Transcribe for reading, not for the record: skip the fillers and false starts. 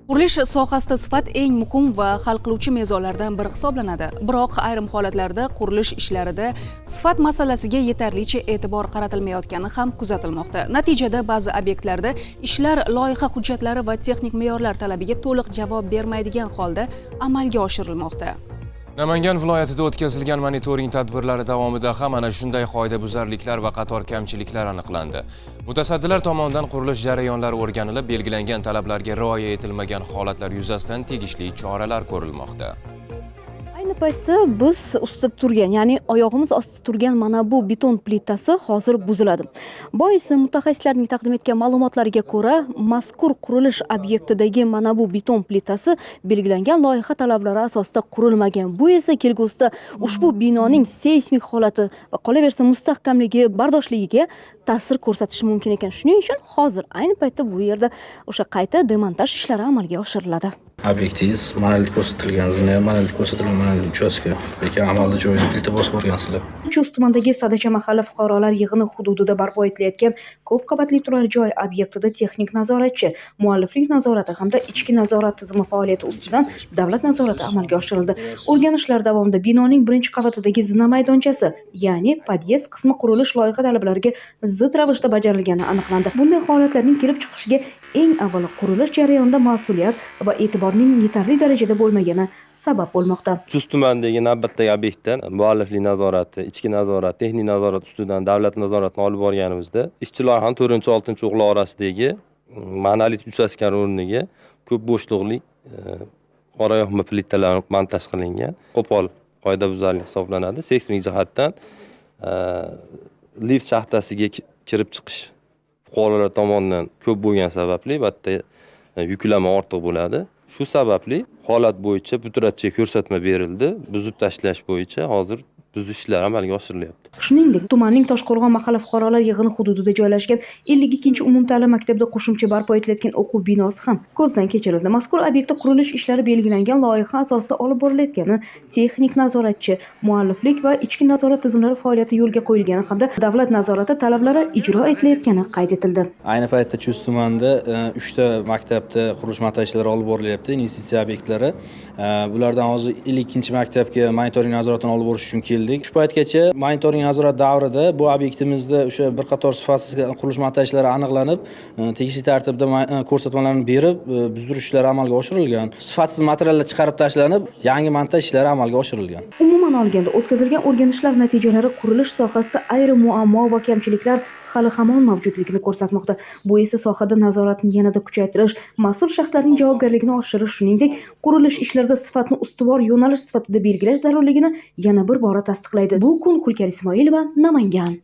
Qurilish sohasida sifat eng muhim va hal qiluvchi mezonlardan biri hisoblanadi. Biroq ayrim holatlarda qurilish ishlarida sifat masalasiga yetarlicha e'tibor qaratilmayotgani ham kuzatilmoqda. Natijada ba'zi obyektlarda ishlar loyiha hujjatlari va texnik me'yorlar talabiga to'liq javob bermaydigan holda amalga oshirilmoqda. Namangan viloyatida o'tkazilgan monitoring tadbirlari davomida ham ana shunday qoidabuzarliklar va qator kamchiliklar aniqlandi. Mutasaddilar tomonidan qurilish jarayonlari o'rganilib, belgilangan talablarga rioya etilmagan holatlar yuzasidan tegishli choralar ko'rilmoqda. Ayni paytda biz ustida turgan, ya'ni oyog'imiz ostida turgan mana bu beton plitasi hozir buziladi. Boisi mutaxassislarning taqdim etgan ma'lumotlariga ko'ra, mazkur qurilish obyektidagi mana bu beton plitasi belgilangan loyiha talablari asosida qurilmagan. Bu esa kelgusida ushbu binoning seysmik holati va qolaversa mustahkamligi, bardoshligiga ta'sir ko'rsatishi mumkin ekan. Shuning uchun hozir ayni paytda bu yerda o'sha qayta demontaj ishlari amalga oshiriladi. Obyektingiz monolit ko'rsatilgan, zina monolit ko'rsatilgan monolit uchastka. Lekin amalda joyida plita bosib o'rgansizlar. Chust tumanidagi Sadacha mahalla fuqarolar yig'ini hududida barpo etilayotgan ko'p qavatli turar joy obyektida texnik nazoratchi, mualliflik nazorati hamda ichki nazorat tizimi faoliyati ustidan davlat nazorati amalga oshirildi. O'rganishlar davomida binoning birinchi qavatidagi zina maydonchasi, ya'ni podyezd qismi qurilish loyiha talablariga zid ravishda bajarilgani aniqlandi. Bunday holatlarning kelib chiqishiga eng avvalo qurilish jarayonida mas'uliyat va e'tiborning yetarli darajada bo'lmagani sabab bo'lmoqda. Chust tumanidagi navbatdagi obyektdan mualliflik nazorati, ichki nazorat, texnik nazorat ustidan davlat nazoratini olib borganimizda, ishchi loyihaning 4-6 o'g'li orasidagi monolit uchastka o'rniga ko'p bo'shliqli qora yoqma plitalar montaj qilingan. Qo'pol qoidabuzarlik hisoblanadi. Seysmik jihatdan lift shaxtasiga kirib chiqish fuqarolar tomonidan ko'p bo'lgani sababli albatta yuklama ortiq bo'ladi. Shu sababli holat bo'yicha pudratchiga ko'rsatma berildi. Buzib tashlash bo'yicha hozir buzish ishlari amalga oshirilyapti. Shuningdek, tumanning Toshqo'rg'on mahalla fuqarolar yig'ini hududida joylashgan 52-umumta'lim maktabida qo'shimcha barpo etilayotgan o'quv binosi ham ko'zdan kechirildi. Mazkur obyektda qurilish ishlari belgilangan loyiha asosida olib borilayotgani, texnik nazoratchi, mualliflik va ichki nazorat tizimlari faoliyati yo'lga qo'yilgani hamda davlat nazorati talablari ijro etilayotgani qayd etildi. Ayni paytda Chust tumanida 3 ta maktabda qurilish montaj ishlari olib borilyapti, investitsiya obyektlari. Bulardan hozir 52-maktabga monitoring nazoratini olib borish uchun keldik. Shu paytgacha monitoring nazorat davrida bu obyektimizda o'sha bir qator sifatsiz qurilish montaj ishlari aniqlanib, tegishli tartibda ko'rsatmalarni berib, buzdirish ishlari amalga oshirilgan. Sifatsiz materiallar chiqarib tashlanib, yangi montaj ishlari amalga oshirilgan. Umuman olganda, o'tkazilgan o'rganishlar natijalari qurilish sohasida ayrim muammo va kamchiliklar hali hamon mavjudligini ko'rsatmoqda. Bu esa sohada nazoratni yanada kuchaytirish, mas'ul shaxslarning javobgarligini oshirish, shuningdek, qurilish ishlarida sifatni ustuvor yo'nalish sifatida belgilash zarurligini yana bir bora tasdiqlaydi. Bu kun Xulkar Ismoilova, Namangan.